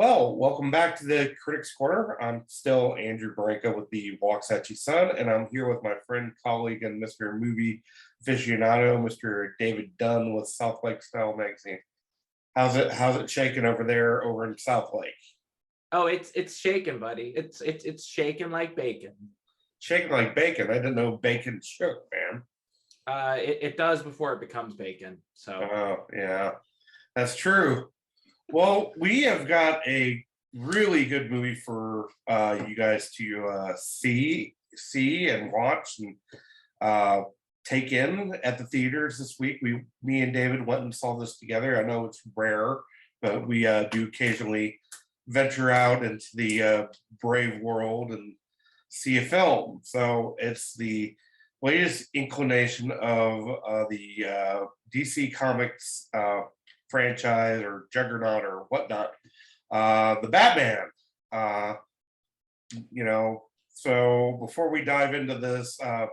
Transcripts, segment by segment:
Well, welcome back to the Critics Corner. I'm still Andrew Branca with the Waxahachie Sun, and I'm here with my friend, colleague, and Mr. Movie aficionado, Mr. David Dunn with Southlake Style Magazine. How's it shaking over there over in Southlake? Oh, it's shaking, buddy. It's shaking like bacon. Shaking like bacon. I didn't know bacon shook, man. It does before it becomes bacon. So Oh, yeah, that's true. Well, we have got a really good movie for you guys to see and watch and take in at the theaters this week. Me and David went and saw this together. I know it's rare, but we do occasionally venture out into the brave world and see a film. So it's the latest inclination of the DC Comics franchise or juggernaut or whatnot, the Batman. Uh, so before we dive into this, head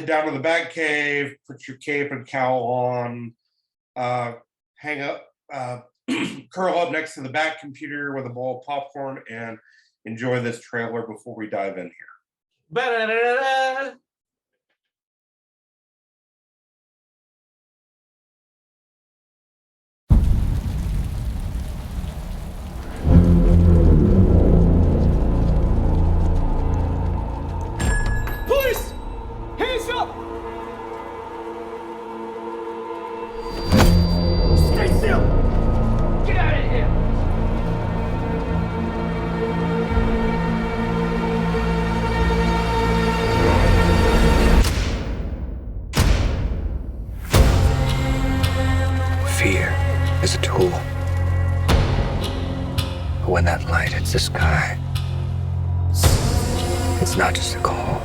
down to the Bat Cave, put your cape and cowl on, hang up, curl up next to the Bat computer with a bowl of popcorn, and enjoy this trailer before we dive in here. Ba-da-da-da-da. Police! Hands up! Stay still! Get out of here! Fear is a tool. But when that light hits the sky, it's not just a call.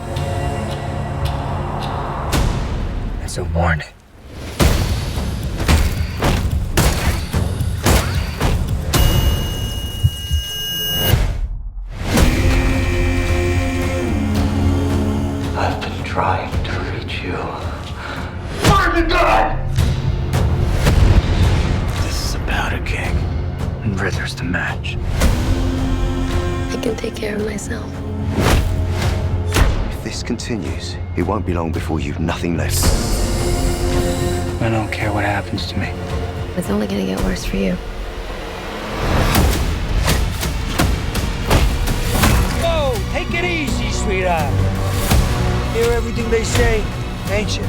It's a warning. I've been trying to reach you. Find the gun! This is about a king, and Riddler's the match. I can take care of myself. If this continues, it won't be long before you've nothing left. I don't care what happens to me. It's only gonna get worse for you. Whoa, take it easy, sweetheart. Hear everything they say, ain't you?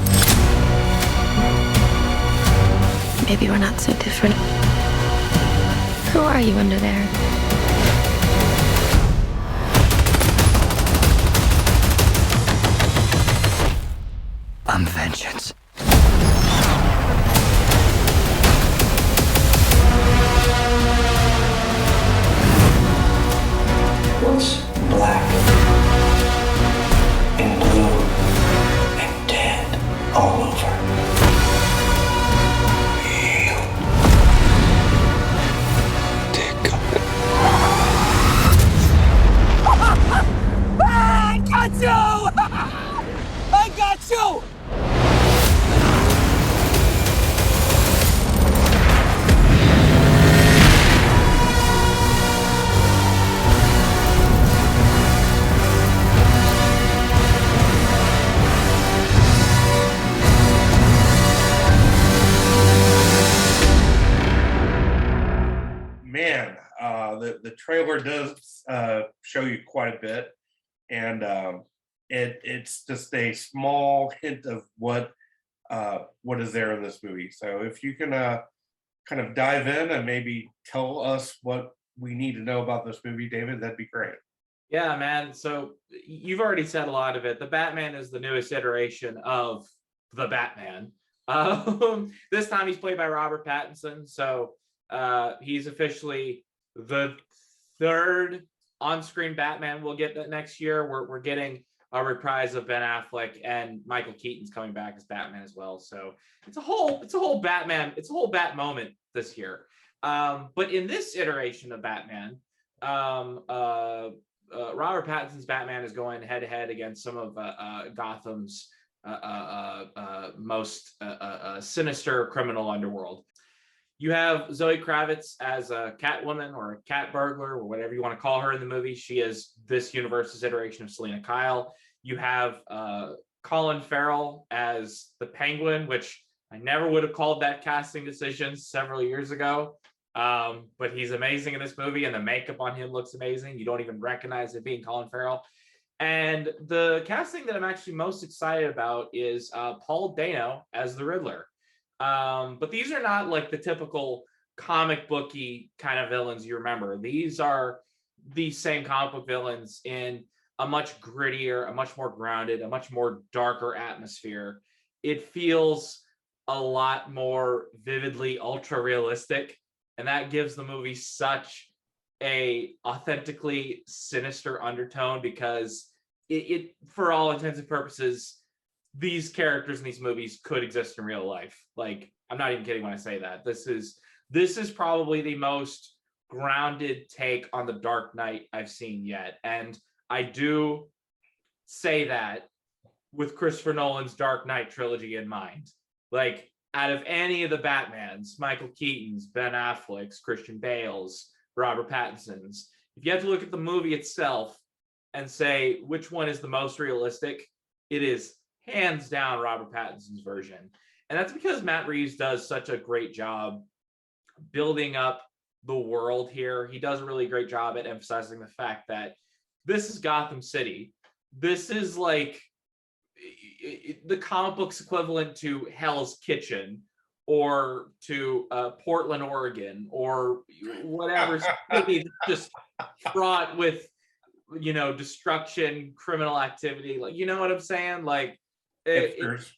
Maybe we're not so different. Who are you under there? I'm vengeance. What's black and blue and dead all over? You. Take cover. I got you! I got you! Man, the trailer does show you quite a bit, and it's just a small hint of what is there in this movie. So if you can kind of dive in and maybe tell us what we need to know about this movie, David, that'd be great. yeah, man. So you've already said a lot of it. The Batman is the newest iteration of the Batman. This time he's played by Robert Pattinson. So he's officially the third on-screen Batman we'll get that next year. We're getting a reprise of Ben Affleck, and Michael Keaton's coming back as Batman as well. So it's a whole Bat moment this year. But in this iteration of Batman, Robert Pattinson's Batman is going head to head against some of Gotham's most sinister criminal underworld. You have Zoe Kravitz as a Catwoman or a cat burglar or whatever you want to call her in the movie. She is this universe's iteration of Selena Kyle. You have Colin Farrell as the Penguin, which I never would have called that casting decision several years ago. But he's amazing in this movie, and the makeup on him looks amazing. You don't even recognize it being Colin Farrell. And the casting that I'm actually most excited about is Paul Dano as the Riddler. But these are not like the typical comic booky kind of villains you remember. These are the same comic book villains in a much grittier, a much more grounded, a much more darker atmosphere. It feels a lot more vividly ultra realistic, and that gives the movie such a authentically sinister undertone, because it for all intents and purposes, these characters in these movies could exist in real life. Like, I'm not even kidding when I say that. This is probably the most grounded take on the Dark Knight I've seen yet. And I do say that with Christopher Nolan's Dark Knight trilogy in mind. Like, out of any of the Batmans, Michael Keaton's, Ben Affleck's, Christian Bale's, Robert Pattinson's, if you have to look at the movie itself and say which one is the most realistic, it is hands down Robert Pattinson's version. And that's because Matt Reeves does such a great job building up the world here. He does a really great job at emphasizing the fact that this is Gotham City. This is like the comic book's equivalent to Hell's Kitchen, or to Portland, Oregon, or whatever. Just fraught with, destruction, criminal activity. Like, you know what I'm saying? Like, Hipsters.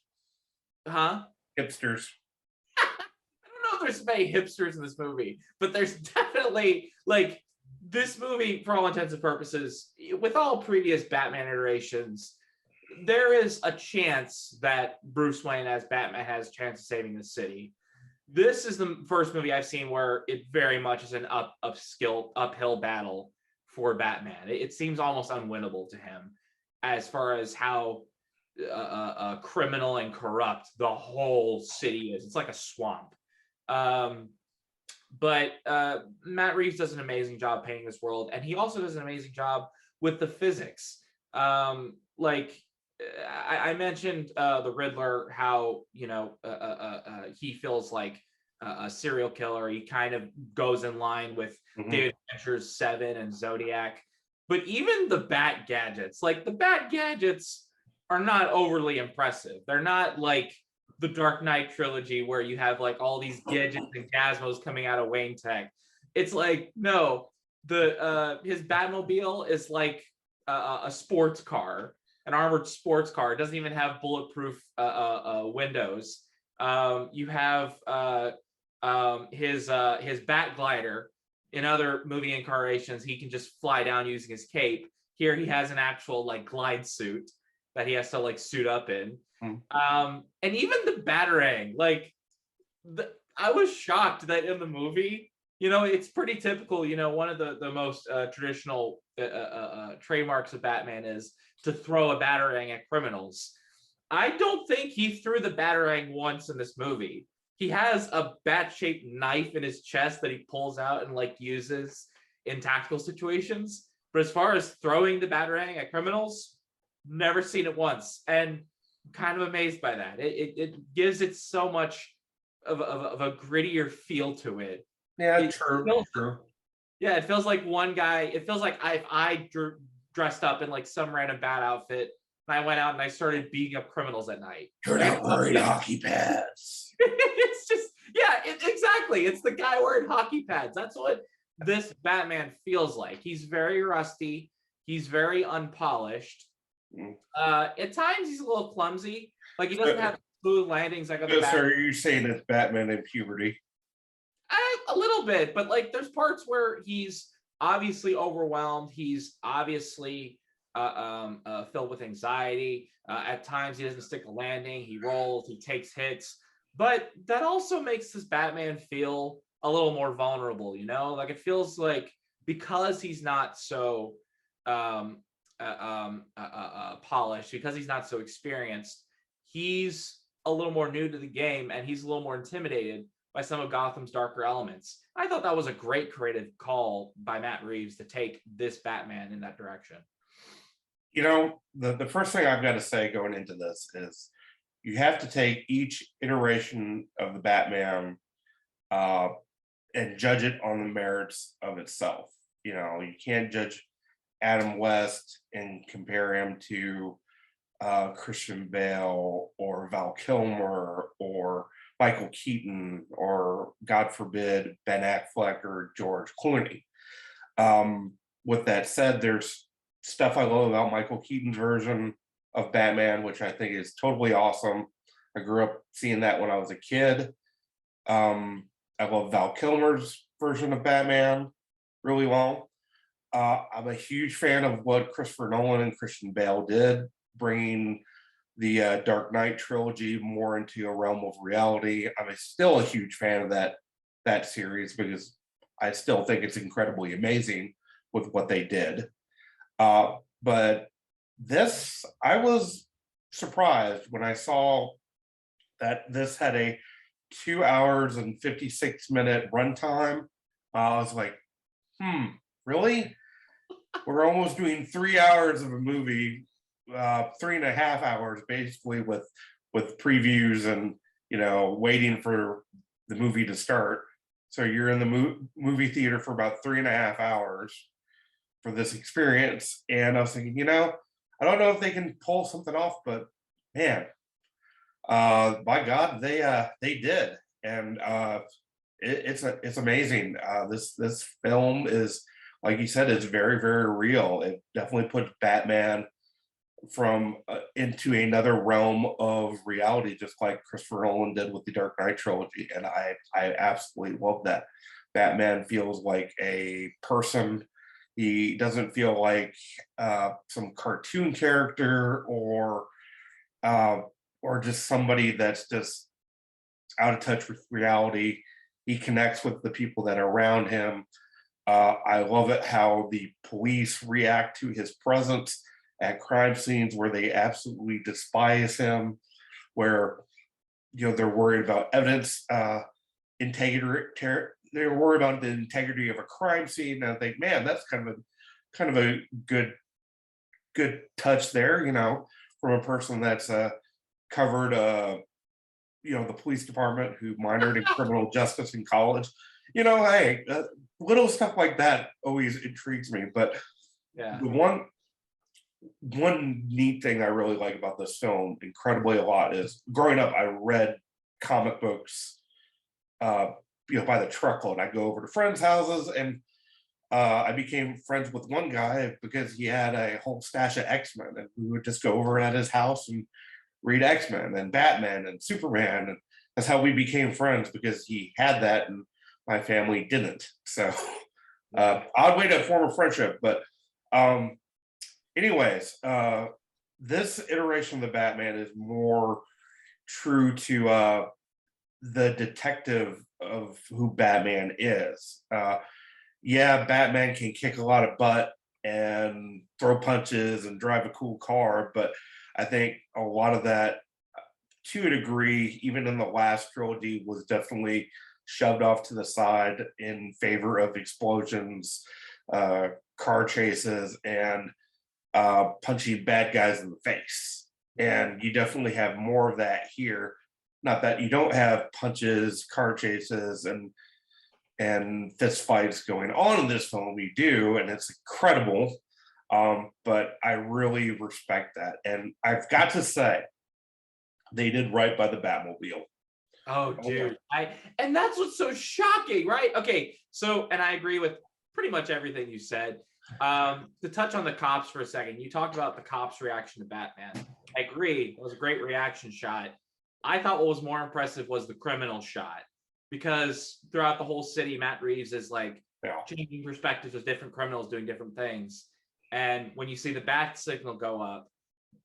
Hipsters. I don't know if there's many hipsters in this movie, but there's definitely, like, this movie, for all intents and purposes, with all previous Batman iterations, there is a chance that Bruce Wayne as Batman has a chance of saving the city. This is the first movie I've seen where it very much is an uphill battle for Batman. It seems almost unwinnable to him, as far as how criminal and corrupt the whole city is. It's like a swamp. But Matt Reeves does an amazing job painting this world, and he also does an amazing job with the physics. I mentioned the Riddler, how he feels like a serial killer. He kind of goes in line with David Fincher's Seven and Zodiac. But even the Bat gadgets, are not overly impressive. They're not like the Dark Knight trilogy where you have like all these gadgets and gizmos coming out of Wayne Tech. It's like, no, his Batmobile is like a sports car, an armored sports car. It doesn't even have bulletproof windows. You have his Bat glider. In other movie incarnations, he can just fly down using his cape. Here he has an actual like glide suit that he has to like suit up in. And even the Batarang, I was shocked that in the movie, it's pretty typical. One of the most traditional trademarks of Batman is to throw a Batarang at criminals. I don't think he threw the Batarang once in this movie. He has a bat-shaped knife in his chest that he pulls out and like uses in tactical situations. But as far as throwing the Batarang at criminals, never seen it once. And I'm kind of amazed by that. It gives it so much of a grittier feel to it. Yeah, true. Yeah, it feels like one guy, it feels like if I dressed up in like some random bat outfit and I went out and I started beating up criminals at night. You're not wearing hockey pads. It's just, exactly. It's the guy wearing hockey pads. That's what this Batman feels like. He's very rusty. He's very unpolished. At times he's a little clumsy. Like, he doesn't have smooth landings like other Batman. So are you saying it's Batman in puberty? A little bit, but like there's parts where he's obviously overwhelmed. He's obviously filled with anxiety. At times he doesn't stick a landing. He rolls, he takes hits. But that also makes this Batman feel a little more vulnerable, Like, it feels like because he's not so polished, because he's not so experienced, he's a little more new to the game and he's a little more intimidated by some of Gotham's darker elements. I thought that was a great creative call by Matt Reeves to take this Batman in that direction. You know, the first thing I've got to say going into this is you have to take each iteration of the Batman and judge it on the merits of itself. You know, you can't judge Adam West and compare him to Christian Bale or Val Kilmer or Michael Keaton or, God forbid, Ben Affleck or George Clooney. With that said, there's stuff I love about Michael Keaton's version of Batman, which I think is totally awesome. I grew up seeing that when I was a kid. I love Val Kilmer's version of Batman really well. I'm a huge fan of what Christopher Nolan and Christian Bale did, bringing the Dark Knight trilogy more into a realm of reality. I'm still a huge fan of that series because I still think it's incredibly amazing with what they did. But this, I was surprised when I saw that this had a 2 hours and 56-minute runtime. I was like, really? We're almost doing 3 hours of a movie, 3.5 hours basically with previews and, you know, waiting for the movie to start. So you're in the movie theater for about 3.5 hours for this experience. And I was thinking, you know, I don't know if they can pull something off, but man, by God, they did. And it's amazing. This film is, like you said, it's very, very real. It definitely puts Batman from into another realm of reality, just like Christopher Nolan did with the Dark Knight trilogy. And I absolutely love that. Batman feels like a person. He doesn't feel like some cartoon character or just somebody that's just out of touch with reality. He connects with the people that are around him. I love it how the police react to his presence at crime scenes where they absolutely despise him, where, you know, they're worried about evidence integrity. They're worried about the integrity of a crime scene. And I think, man, that's kind of a good touch there, you know, from a person that's covered, you know, the police department, who minored in criminal justice in college. You know, hey, little stuff like that always intrigues me. But yeah, the one neat thing I really like about this film incredibly a lot is, growing up, I read comic books, you know, by the truckload. I go over to friends' houses, and I became friends with one guy because he had a whole stash of X-Men, and we would just go over at his house and read X-Men and Batman and Superman, and that's how we became friends, because he had that and my family didn't. So odd way to form a friendship. But anyways, this iteration of the Batman is more true to the detective of who Batman is. Yeah, Batman can kick a lot of butt and throw punches and drive a cool car, but I think a lot of that, to a degree, even in the last trilogy, was definitely shoved off to the side in favor of explosions, car chases, and punching bad guys in the face. And you definitely have more of that here. Not that you don't have punches, car chases, and fist fights going on in this film. You do, and it's incredible. But I really respect that. And I've got to say, they did right by the Batmobile. Oh, dude. And that's what's so shocking, right? Okay, so, and I agree with pretty much everything you said. To touch on the cops for a second, you talked about the cops' reaction to Batman. I agree. It was a great reaction shot. I thought what was more impressive was the criminal shot, because throughout the whole city, Matt Reeves is like changing perspectives with different criminals doing different things. And when you see the bat signal go up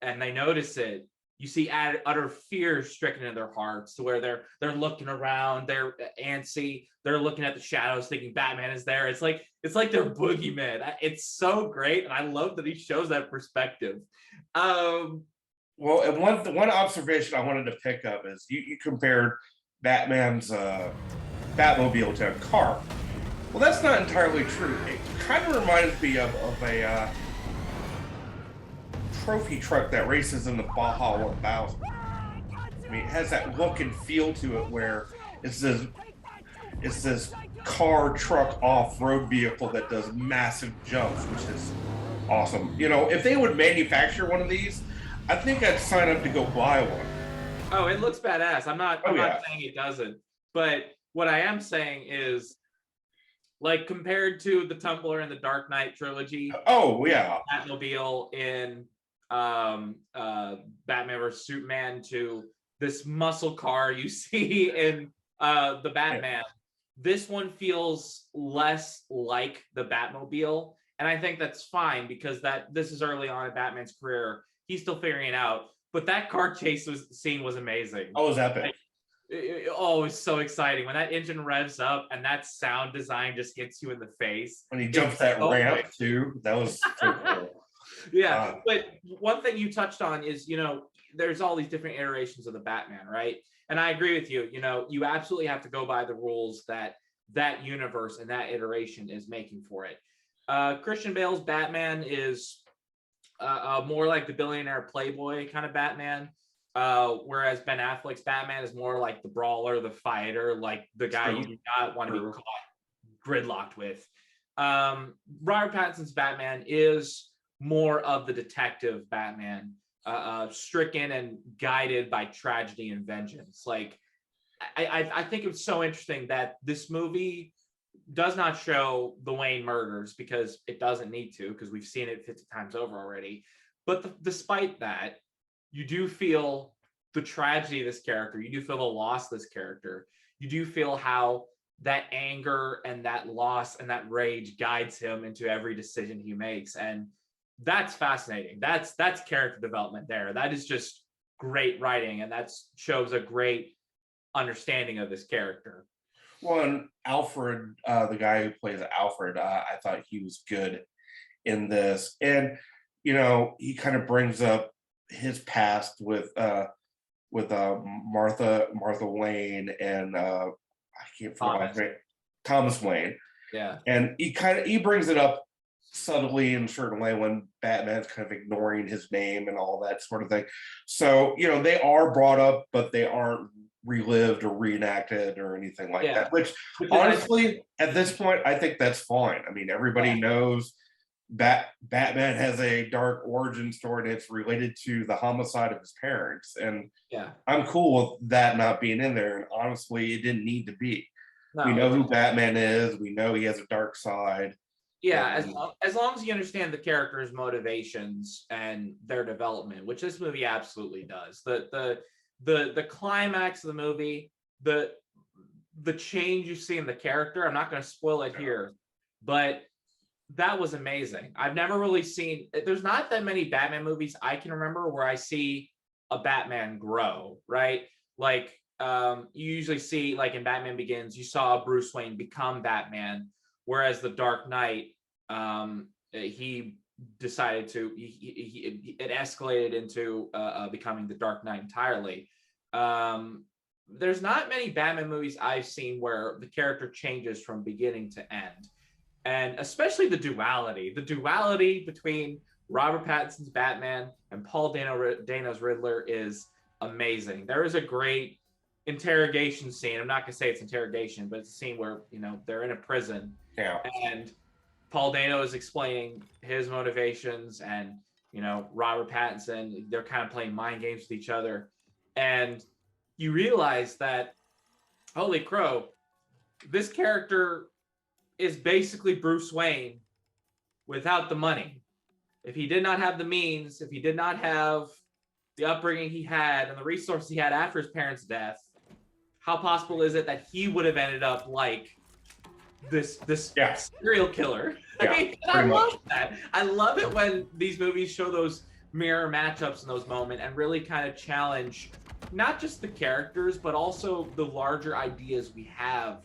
and they notice it, you see utter fear stricken in their hearts, to where they're looking around, they're antsy, they're looking at the shadows thinking Batman is there. It's like they're boogeyman. It's so great, and I love that he shows that perspective. Well, and one observation I wanted to pick up is you compared Batman's Batmobile to a car. Well, that's not entirely true. It kind of reminds me of a trophy truck that races in the Baja 1000. I mean, it has that look and feel to it where it's this car truck off-road vehicle that does massive jumps, which is awesome. You know, if they would manufacture one of these, I think I'd sign up to go buy one. Oh, it looks badass. I'm not saying it doesn't, but what I am saying is, like, compared to the Tumbler and the Dark Knight trilogy, oh yeah, Batmobile in Batman vs Superman, to this muscle car you see in the Batman, this one feels less like the Batmobile, and I think that's fine because this is early on in Batman's career. He's still figuring it out, but that car chase scene was amazing. Oh, it was epic. Like, it was so exciting when that engine revs up and that sound design just hits you in the face. When he jumps that ramp too, that was so cool. Yeah, but one thing you touched on is, you know, there's all these different iterations of the Batman, right? And I agree with you. You know, you absolutely have to go by the rules that universe and that iteration is making for it. Christian Bale's Batman is more like the billionaire playboy kind of Batman. Whereas Ben Affleck's Batman is more like the brawler, the fighter, like the guy you do not want to be caught gridlocked with. Robert Pattinson's Batman is more of the detective Batman, stricken and guided by tragedy and vengeance. Like, I think it's so interesting that this movie does not show the Wayne murders because it doesn't need to, because we've seen it 50 times over already. But despite that, you do feel the tragedy of this character. You do feel the loss of this character. You do feel how that anger and that loss and that rage guides him into every decision he makes. And that's fascinating. That's character development there. That is just great writing, and that shows a great understanding of this character. Well, and Alfred, the guy who plays Alfred, I thought he was good in this. And, you know, he kind of brings up his past with Martha Wayne and I can't forget his name, Thomas Wayne. Yeah. And he brings it up subtly in a certain way when Batman's kind of ignoring his name and all that sort of thing. So, you know, they are brought up, but they aren't relived or reenacted or anything like that, which honestly at this point I think that's fine. I mean, everybody knows Batman has a dark origin story and it's related to the homicide of his parents, and I'm cool with that not being in there. And honestly, it didn't need to be. We know who Batman is. We know he has a dark side. Yeah, as long as you understand the characters' motivations and their development, which this movie absolutely does. The climax of the movie, the change you see in the character, I'm not going to spoil it here, but that was amazing. I've never really seen, there's not that many Batman movies I can remember where I see a Batman grow, right? Like, you usually see, like in Batman Begins, you saw Bruce Wayne become Batman, whereas the Dark Knight, he decided to, it escalated into becoming the Dark Knight entirely. There's not many Batman movies I've seen where the character changes from beginning to end. And especially the duality between Robert Pattinson's Batman and Paul Dano's Riddler is amazing. There is a great interrogation scene. I'm not gonna say it's interrogation, but it's a scene where, you know, they're in a prison, and Paul Dano is explaining his motivations, and, you know, Robert Pattinson, they're kind of playing mind games with each other, and you realize that, holy crow, this character is basically Bruce Wayne without the money. If he did not have the means, if he did not have the upbringing he had and the resources he had after his parents' death, how possible is it that he would have ended up like this serial killer? I love that. I love it when these movies show those mirror matchups in those moments and really kind of challenge not just the characters, but also the larger ideas we have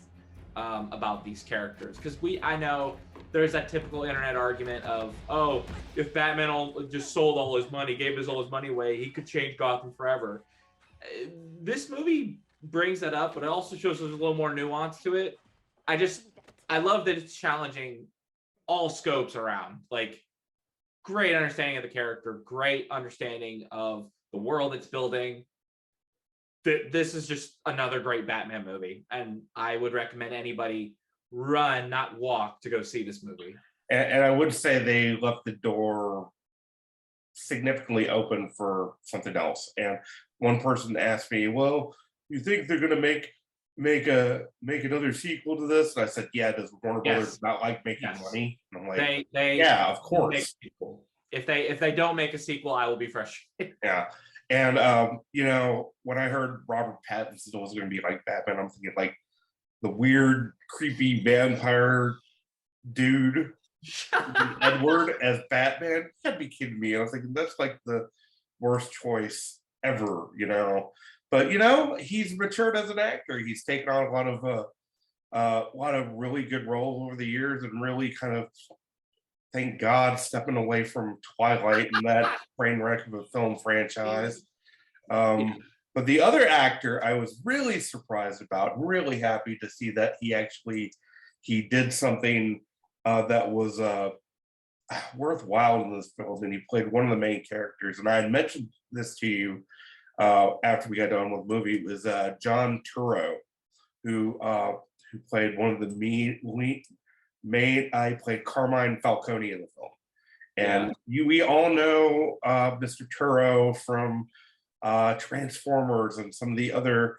about these characters. Because I know there's that typical internet argument of, oh, if Batman just sold all his money, gave all his money away, he could change Gotham forever. This movie brings that up, but it also shows there's a little more nuance to it. I love that it's challenging all scopes around. Like, great understanding of the character, great understanding of the world it's building. This is just another great Batman movie, and I would recommend anybody run, not walk, to go see this movie. And I would say they left the door significantly open for something else. And one person asked me, "Well, you think they're going to make another sequel to this?" And I said, "Yeah, does Warner Brothers not like making money?" And I'm like, "Yeah, of course." If they don't make a sequel, I will be frustrated. Yeah. And you know, when I heard Robert Pattinson was going to be like Batman, I'm thinking like the weird, creepy vampire dude, Edward as Batman. You gotta be kidding me. I was thinking that's like the worst choice ever, you know. But you know, he's matured as an actor. He's taken on a lot of really good roles over the years, and really kind of, thank God, stepping away from Twilight and that train wreck of a film franchise. But the other actor I was really surprised about, really happy to see that he did something that was worthwhile in this film, and he played one of the main characters. And I had mentioned this to you after we got done with the movie. It was John Turturro, who played one of the I played Carmine Falcone in the film. And we all know Mr. Turturro from Transformers and some of the other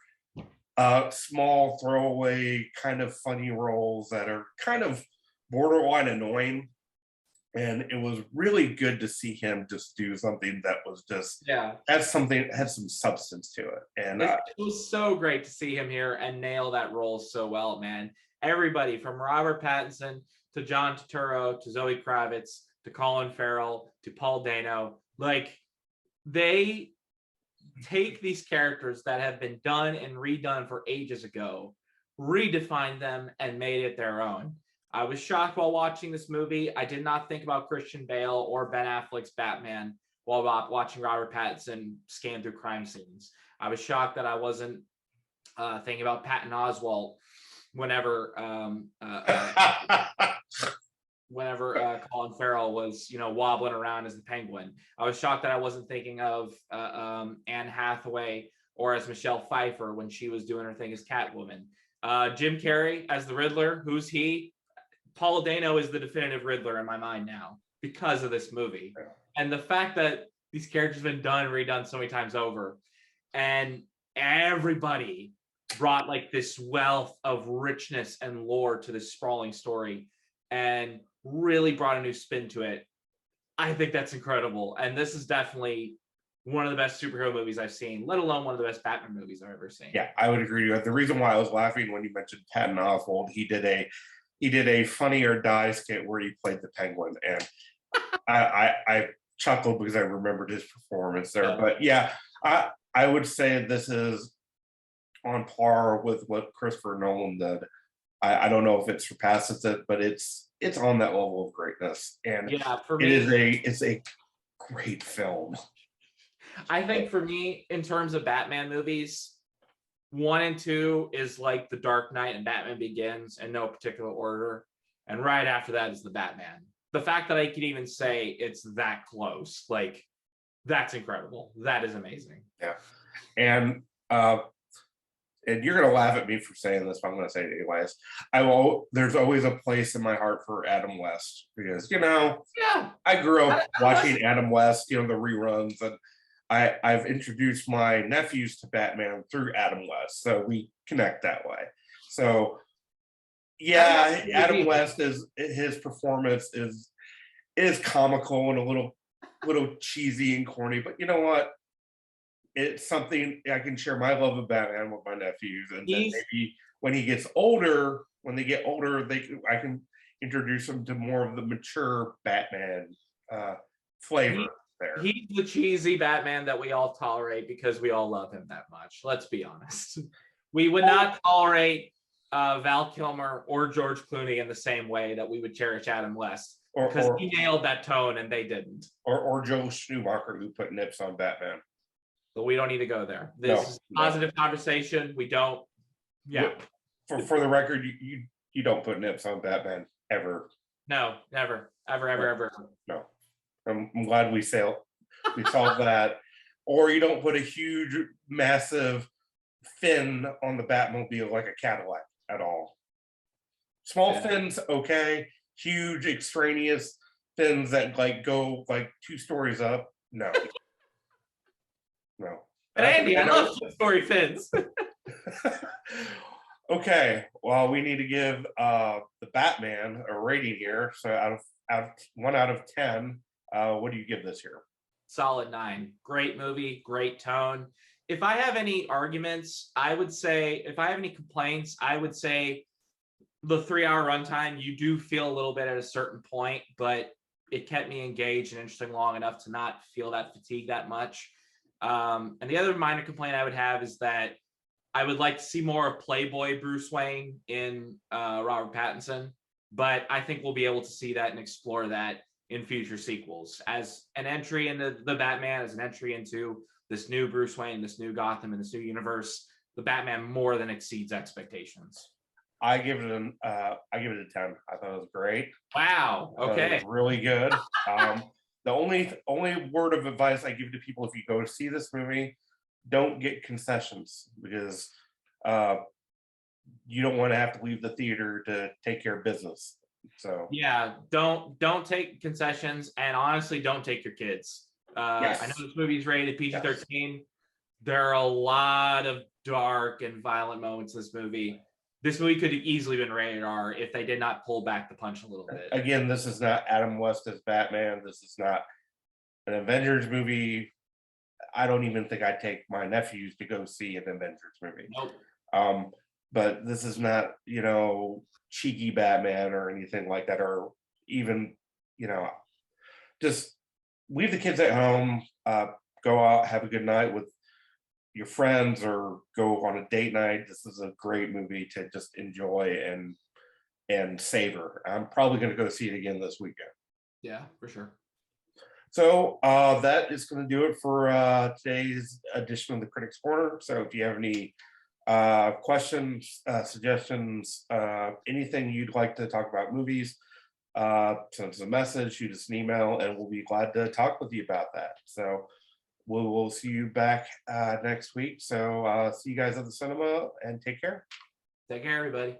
small throwaway kind of funny roles that are kind of borderline annoying. And it was really good to see him just do something that was just had some substance to it. And it was so great to see him here and nail that role so well, man. Everybody from Robert Pattinson to John Turturro to Zoe Kravitz to Colin Farrell to Paul Dano, like, they take these characters that have been done and redone for ages ago, redefined them, and made it their own. I was shocked while watching this movie. I did not think about Christian Bale or Ben Affleck's Batman while watching Robert Pattinson scan through crime scenes. I was shocked that I wasn't thinking about Patton Oswalt whenever Colin Farrell was, wobbling around as the Penguin. I was shocked that I wasn't thinking of Anne Hathaway or as Michelle Pfeiffer when she was doing her thing as Catwoman. Jim Carrey as the Riddler. Who's he? Paul Dano is the definitive Riddler in my mind now because of this movie. And the fact that these characters have been done and redone so many times over, and everybody brought like this wealth of richness and lore to this sprawling story and really brought a new spin to it. I think that's incredible. And this is definitely one of the best superhero movies I've seen, let alone one of the best Batman movies I've ever seen. Yeah, I would agree with that. The reason why I was laughing when you mentioned Patton Oswalt, he did a Funny or Die skit where he played the Penguin, and I chuckled because I remembered his performance there. But yeah, I would say this is on par with what Christopher Nolan did. I don't know if it surpasses it, but it's on that level of greatness. And for me, it's a great film. I think for me, in terms of Batman movies, 1 and 2 is like The Dark Knight and Batman Begins in no particular order. And right after that is the Batman. The fact that I could even say it's that close, like, that's incredible. That is amazing. Yeah. And you're going to laugh at me for saying this, but I'm going to say it anyways. There's always a place in my heart for Adam West because, I grew up watching Adam West, the reruns, and I've introduced my nephews to Batman through Adam West, so we connect that way. So, yeah, Adam West his performance is comical and a little cheesy and corny, but you know what? It's something I can share my love of Batman with my nephews, and then maybe when they get older, I can introduce them to more of the mature Batman flavor. There. He's the cheesy Batman that we all tolerate because we all love him that much. Let's be honest. We would not tolerate Val Kilmer or George Clooney in the same way that we would cherish Adam West because he nailed that tone and they didn't. Or Joel Schumacher, who put nips on Batman. but we don't need to go there. This is a positive conversation. We don't. Yeah. For the record, you don't put nips on Batman ever. No, never, ever. No. I'm glad we solved that. Or you don't put a huge, massive fin on the Batmobile like a Cadillac at all. Small fins, okay. Huge, extraneous fins that like go like 2 stories up. No. No. But Andy, I love 2-story fins. Okay, well, we need to give the Batman a rating here. So out of 1 out of 10, what do you give this here? Solid 9. Great movie, great tone. If I have any arguments, I would say, if I have any complaints, I would say the 3-hour runtime, you do feel a little bit at a certain point, but it kept me engaged and interesting long enough to not feel that fatigue that much. And the other minor complaint I would have is that I would like to see more of Playboy Bruce Wayne in Robert Pattinson, but I think we'll be able to see that and explore that in future sequels as an entry into the Batman, as an entry into this new Bruce Wayne, this new Gotham, and this new universe. The Batman more than exceeds expectations. I give it a 10. I thought it was great. Wow. Okay. It was really good. The only word of advice I give to people if you go to see this movie, don't get concessions, because you don't want to have to leave the theater to take care of business. So yeah, don't take concessions, and honestly, don't take your kids. Yes. I know this movie's rated PG-13. Yes. There are a lot of dark and violent moments in this movie. This movie could have easily been rated R if they did not pull back the punch a little bit. Again, this is not Adam West as Batman. This is not an Avengers movie. I don't even think I'd take my nephews to go see an Avengers movie. Nope. But this is not, cheeky Batman or anything like that, or even, just leave the kids at home, go out, have a good night with your friends, or go on a date night. This is a great movie to just enjoy and savor. I'm probably going to go see it again this weekend. Yeah, for sure. So that is going to do it for today's edition of the Critics Corner. So if you have any questions, suggestions, anything you'd like to talk about movies, send us a message, shoot us an email, and we'll be glad to talk with you about that. So we'll see you back next week. So see you guys at the cinema, and take care. Take care, everybody.